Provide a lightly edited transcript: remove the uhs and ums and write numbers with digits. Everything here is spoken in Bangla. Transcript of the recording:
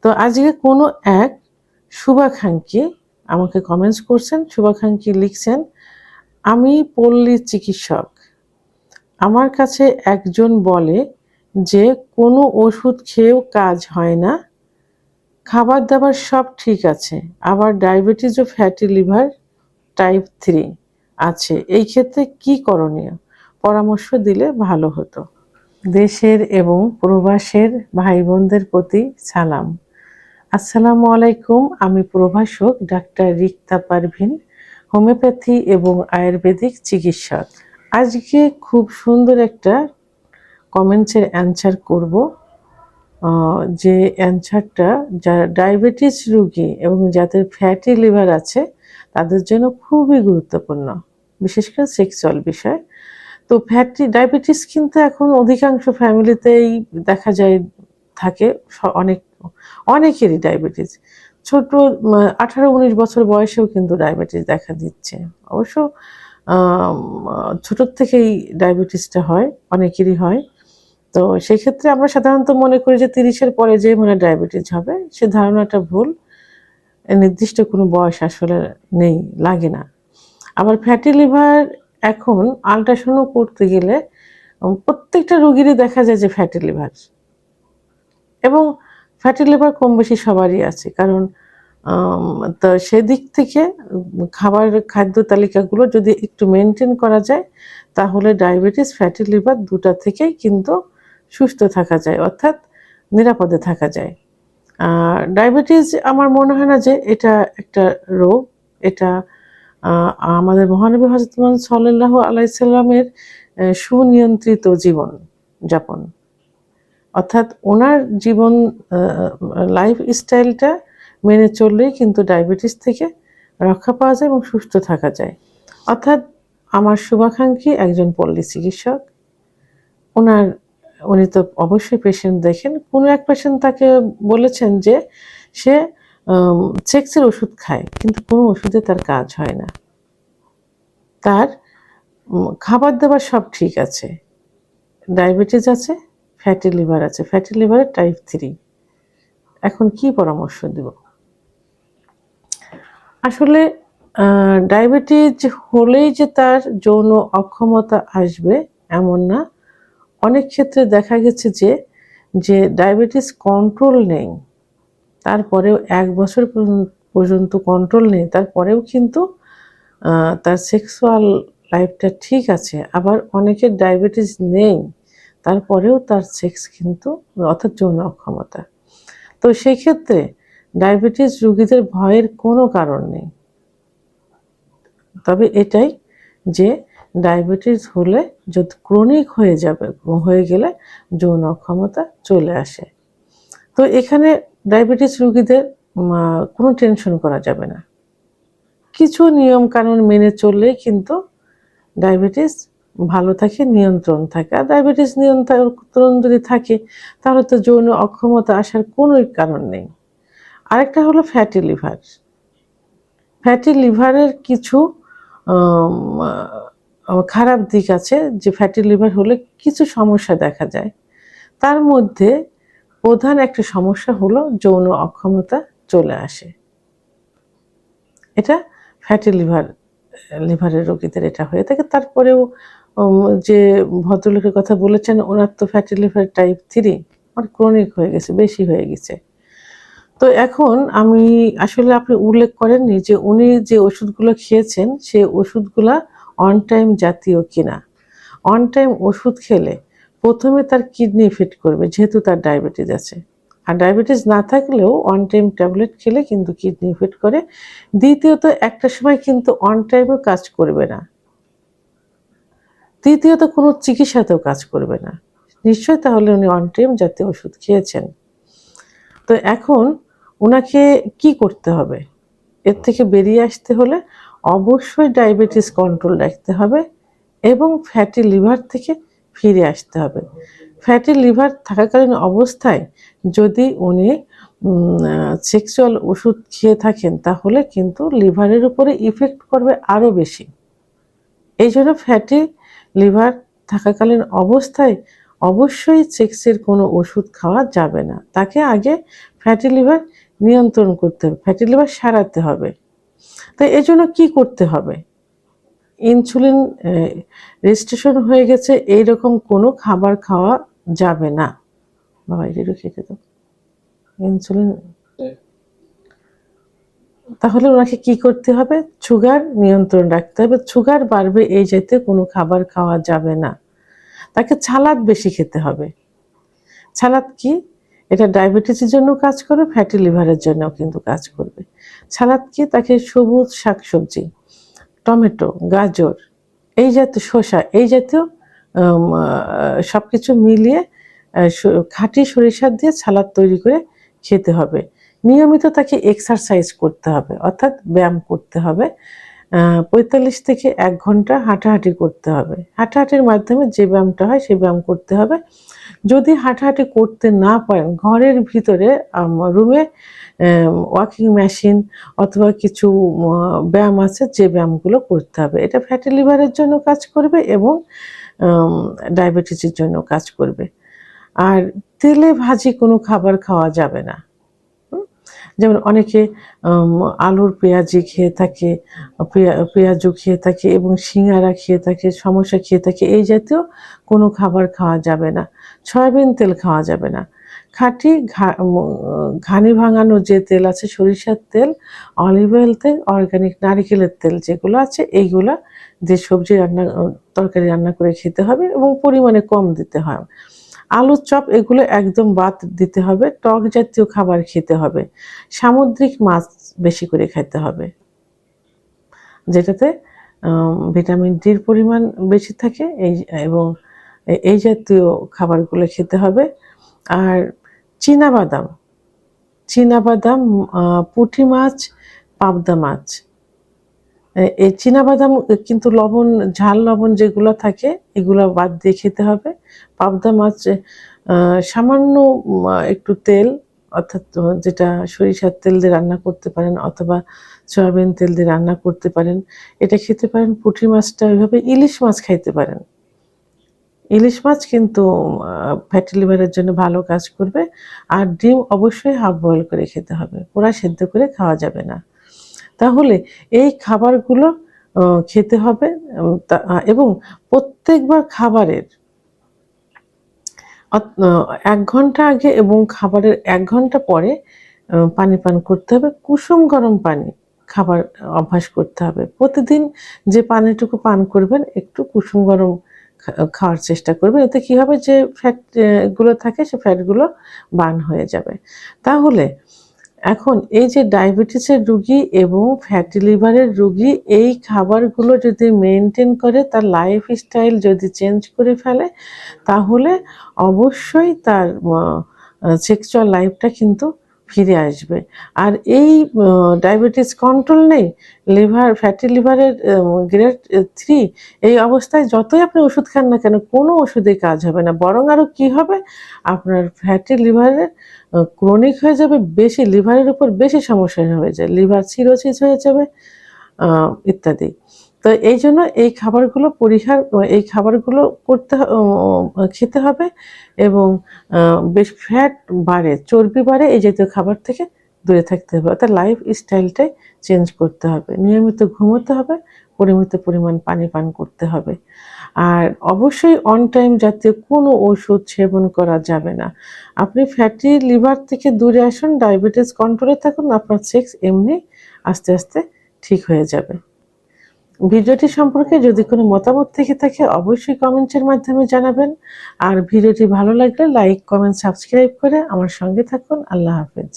তো আজকে কোনো এক শুভাকাঙ্ক্ষী আমাকে কমেন্টস করছেন। শুভাকাঙ্ক্ষী লিখছেন, আমি পল্লী চিকিৎসক, আমার কাছে একজন বলে যে কোনো ওষুধ খেয়েও কাজ হয় না, খাবার দাবার সব ঠিক আছে, আবার ডায়াবেটিস ও ফ্যাটি লিভার টাইপ 3 আছে, এই ক্ষেত্রে কি করণীয়? পরামর্শ দিলে ভালো হতো। দেশের এবং প্রবাসের ভাই বোনদের প্রতি সালাম। আসসালামু আলাইকুম। আমি প্রভাষক ডাক্তার রিক্তা পারভিন, হোমিওপ্যাথি এবং আয়ুর্বেদিক চিকিৎসক। আজকে খুব সুন্দর একটা কমেন্টসের অ্যান্সার করব, যে অ্যান্সারটা যারা ডায়াবেটিস রোগী এবং যাদের ফ্যাটি লিভার আছে তাদের জন্য খুবই গুরুত্বপূর্ণ, বিশেষ করে সেক্সুয়াল বিষয়। তো ফ্যাটি ডায়াবেটিস কিন্তু এখন অধিকাংশ ফ্যামিলিতেই দেখা যায় থাকে, অনেকেরই ডায়াবেটিস। ছোট 18-19 বছর বয়সেও কিন্তু ডায়াবেটিস দেখা দিচ্ছে। অবশ্য ছোটোর থেকেই ডায়াবেটিসটা হয়, অনেকেরই হয়। তো সেক্ষেত্রে আমরা সাধারণত মনে করি যে 30-এর পরে যে মনে ডায়াবেটিস হবে, সে ধারণাটা ভুল। নির্দিষ্ট কোনো বয়স আসলে নেই, লাগে না। আবার ফ্যাটি লিভার এখন আল্ট্রাসাউন্ড করতে গেলে প্রত্যেকটা রোগীরই দেখা যায় যে ফ্যাটি লিভার, এবং ফ্যাটি লিভার কম বেশি সবারই আছে। কারণ তো সেদিক থেকে খাদ্য তালিকাগুলো যদি একটু মেনটেন করা যায় তাহলে ডায়াবেটিস, ফ্যাটি লিভার দুটা থেকেই কিন্তু সুস্থ থাকা যায়, অর্থাৎ নিরাপদে থাকা যায়। ডায়াবেটিস আমার মনে হয় না যে এটা একটা রোগ। এটা আমাদের মহানবী হযরত মুহাম্মদ সাল্লাল্লাহু আলাইহি সাল্লামের সুনিয়ন্ত্রিত জীবন যাপন, অর্থাৎ ওনার জীবন লাইফ স্টাইলটা মেনে চললেই কিন্তু ডায়াবেটিস থেকে রক্ষা পাওয়া যায় এবং সুস্থ থাকা যায়। অর্থাৎ আমার শুভাকাঙ্ক্ষী একজন পল্লী চিকিৎসক, উনি তো অবশ্যই পেশেন্ট দেখেন। কোনো এক পেশেন্ট তাকে বলেছেন যে সে সেক্সের ওষুধ খায়, কিন্তু কোনো ওষুধে তার কাজ হয় না, তার খাবার দাবার সব ঠিক আছে, ডায়াবেটিস আছে, ফ্যাটি লিভার আছে, ফ্যাটি লিভারের টাইপ 3। এখন কি পরামর্শ দিব? আসলে ডায়াবেটিস হলেই যে তার যৌন অক্ষমতা আসবে এমন না। অনেক ক্ষেত্রে দেখা গেছে যে ডায়াবেটিস কন্ট্রোল নেই, তারপরেও 1 বছর পর্যন্ত কন্ট্রোল নেই, তারপরেও কিন্তু তার সেক্সুয়াল লাইফটা ঠিক আছে। আবার অনেকের ডায়াবেটিস নেই, তারপরেও তার সেক্স কিন্তু, অর্থাৎ যৌন অক্ষমতা। তো সেই ক্ষেত্রে ডায়াবেটিস রোগীদের ভয়ের কোনো কারণ নেই। তবে এটাই যে ডায়াবেটিস হলে যদি ক্রনিক হয়ে গেলে যৌন অক্ষমতা চলে আসে। তো এখানে ডায়াবেটিস রোগীদের কোনো টেনশন করা যাবে না। কিছু নিয়ম কানুন মেনে চললেই কিন্তু ডায়াবেটিস ভালো থাকে, নিয়ন্ত্রণ থাকে। আর ডায়াবেটিস নিয়ন্ত্রণ যদি থাকে তাহলে তো যৌন অক্ষমতা আসার কোনো কারণ নেই। আরেকটা হলো ফ্যাটি লিভার। ফ্যাটি লিভারের কিছু খারাপ দিক আছে, যে ফ্যাটি লিভার হলে কিছু সমস্যা দেখা যায়। তার মধ্যে প্রধান একটা সমস্যা হলো যৌন অক্ষমতা চলে আসে। এটা ফ্যাটি লিভারের রোগীদের এটা হয়ে থাকে। তারপরেও যে ভদ্রলোকের কথা বলেছেন, ওনার তো ফ্যাটি লিভার টাইপ 3, আর ক্রনিক হয়ে গেছে, বেশি হয়ে গেছে। তো এখন আমি আসলে, আপনি উল্লেখ করেননি যে উনি যে ওষুধগুলো খেয়েছেন সে ওষুধগুলা অন টাইম জাতীয় কিনা। অন টাইম ওষুধ খেলে প্রথমে তার কিডনি ইফেক্ট করবে, যেহেতু তার ডায়াবেটিস আছে। আর ডায়াবেটিস না থাকলেও অন টাইম ট্যাবলেট খেলে কিন্তু কিডনি ইফেক্ট করে। দ্বিতীয়ত একটা সময় কিন্তু অন টাইমেও কাজ করবে না। তৃতীয়ত কোনো চিকিৎসাতেও কাজ করবে না। নিশ্চয়ই তাহলে উনি অন টাইম জাতীয় ওষুধ খেয়েছেন। তো এখন ওনাকে কি করতে হবে? এর থেকে বেরিয়ে আসতে হলে অবশ্যই ডায়াবেটিস কন্ট্রোল রাখতে হবে এবং ফ্যাটি লিভার থেকে ফিরে আসতে হবে। ফ্যাটি লিভার থাকাকালীন অবস্থায় যদি উনি সেক্সুয়াল ওষুধ খেয়ে থাকেন তাহলে কিন্তু লিভারের উপরে ইফেক্ট করবে আরও বেশি। এই জন্য ফ্যাটি লিভার থাকাকালীন অবস্থায় অবশ্যই সেক্সের কোনো ওষুধ খাওয়া যাবে না। তাকে আগে ফ্যাটি লিভার নিয়ন্ত্রণ করতে হবে, ফ্যাটি লিভার সারাতে হবে। তো এজন্য কি করতে হবে? ইনসুলিন রেজিস্ট্রেশন হয়ে গেছে এইরকম কোনো খাবার খাওয়া যাবে না। বাবা এটা খেতে দাও। ইনসুলিন, তাহলে ওনাকে কি করতে হবে? সুগার নিয়ন্ত্রণ রাখতে হবে। সুগার বাড়বে এই জাতীয় কোনো খাবার খাওয়া যাবে না। তাকে সালাদ বেশি খেতে হবে। সালাদ কি? এটা ডায়াবেটিসের জন্য কাজ করবে, ফ্যাটি লিভারের জন্যও কিন্তু কাজ করবে। সালাদ কি? তাকে সবুজ শাকসবজি, টমেটো, গাজর, এই জাতীয় শসা, এই জাতীয় সবকিছু মিলিয়ে খাঁটি সরিষা দিয়ে সালাদ তৈরি করে খেতে হবে। নিয়মিত তাকে এক্সারসাইজ করতে হবে, অর্থাৎ ব্যায়াম করতে হবে। ৪৫ থেকে ১ ঘন্টা হাঁটাহাঁটি করতে হবে। হাঁটাহাঁটির মাধ্যমে যে ব্যায়ামটা হয় সেই ব্যায়াম করতে হবে। যদি হাঁটাহাঁটি করতে না পারেন, ঘরের ভিতরে রুমে ওয়াকিং মেশিন অথবা কিছু ব্যায়াম আছে, যে ব্যায়ামগুলো করতে হবে। এটা ফ্যাটি লিভারের জন্য কাজ করবে এবং ডায়াবেটিসের জন্য কাজ করবে। আর তেলে ভাজি কোনো খাবার খাওয়া যাবে না। যেমন অনেকে আলুর পেঁয়াজি খেয়ে থাকে, পেঁয়াজু খেয়ে থাকে এবং সিঙ্গারা খেয়ে থাকে, সমোসা খেয়ে থাকে, এই জাতীয় কোনো খাবার খাওয়া যাবে না। সয়াবিন তেল খাওয়া যাবে না। খাঁটি ঘানি ভাঙানো যে তেল আছে, সরিষার তেল, অলিভ অয়েল তেল, অর্গানিক নারিকেলের তেল যেগুলো আছে, এইগুলা যে সবজি রান্না, তরকারি রান্না করে খেতে হবে এবং পরিমাণে কম দিতে হয়। আলুর চপ এগুলো একদম বাদ দিতে হবে। টক জাতীয় খাবার খেতে হবে। সামুদ্রিক মাছ বেশি করে খেতে হবে, যেটাতে ভিটামিন ডির পরিমাণ বেশি থাকে, এবং এই জাতীয় খাবারগুলো খেতে হবে। আর চীনাবাদাম, পুঁটি মাছ, পাবদা মাছ, এই চীনাবাদাম কিন্তু লবণ, ঝাল লবণ যেগুলো থাকে এগুলো বাদ দিয়ে খেতে হবে। পাবদা মাছ সামান্য একটু তেল, অর্থাৎ যেটা সরিষার তেল দিয়ে রান্না করতে পারেন অথবা সয়াবিন তেল দিয়ে রান্না করতে পারেন, এটা খেতে পারেন। পুঁটি মাছটা ওইভাবে, ইলিশ মাছ খাইতে পারেন। ইলিশ মাছ কিন্তু ফ্যাটি লিভারের জন্য ভালো কাজ করবে। আর ডিম অবশ্যই হাফ বয়েল করে খেতে হবে, পুরা সেদ্ধ করে খাওয়া যাবে না। তাহলে এই খাবারগুলো খেতে হবে এবং প্রত্যেকবার খাবারের ১ ঘন্টা আগে এবং খাবারের ১ ঘন্টা পরে পানি পান করতে হবে। কুসুম গরম পানি খাবার অভ্যাস করতে হবে। প্রতিদিন যে পানিটুকু পান করবেন একটু কুসুম গরম খাওয়ার চেষ্টা করবেন। এতে কি হবে, যে ফ্যাট গুলো থাকে সে ফ্যাটগুলো বার্ন হয়ে যাবে। তাহলে এখন এই যে ডায়াবেটিসের রোগী এবং ফ্যাটি লিভারের রোগী এই খাবারগুলো যদি মেনটেন করে, তার লাইফস্টাইল যদি চেঞ্জ করে ফেলে, তাহলে অবশ্যই তার সেক্সুয়াল লাইফটা কিন্তু ফিরে আসবে। আর এই ডায়াবেটিস কন্ট্রোল নেই, ফ্যাটি লিভারের গ্রেড 3, এই অবস্থায় যতই আপনি ওষুধ খান না কেন, কোনো ওষুধে কাজ হবে না। বরং আরও কি হবে, আপনার ফ্যাটি লিভারের ক্রনিক হয়ে যাবে, বেশি লিভারের উপর বেশি সমস্যা হয়ে যায়, লিভার সিরোসিস হয়ে যাবে ইত্যাদি। তো এই জন্য এই খাবারগুলো খেতে হবে এবং বেশ ফ্যাট বাড়ে, চর্বি বাড়ে, এই জাতীয় খাবার থেকে দূরে থাকতে হবে। অর্থাৎ লাইফ স্টাইলটাই চেঞ্জ করতে হবে। নিয়মিত ঘুমোতে হবে, পরিমিত পরিমাণ পানি পান করতে হবে। আর অবশ্যই অন টাইম জাতীয় কোনো ওষুধ সেবন করা যাবে না। আপনি ফ্যাটি লিভার থেকে দূরে আসুন, ডায়াবেটিস কন্ট্রোলে থাকুন, আপনার সেক্স এমনি আস্তে আস্তে ঠিক হয়ে যাবে। ভিডিওটি সম্পর্কে যদি কোনো মতামত থেকে থাকে অবশ্যই কমেন্টের মাধ্যমে জানাবেন। আর ভিডিওটি ভালো লাগলে লাইক, কমেন্ট, সাবস্ক্রাইব করে আমার সঙ্গে থাকুন। আল্লাহ হাফেজ।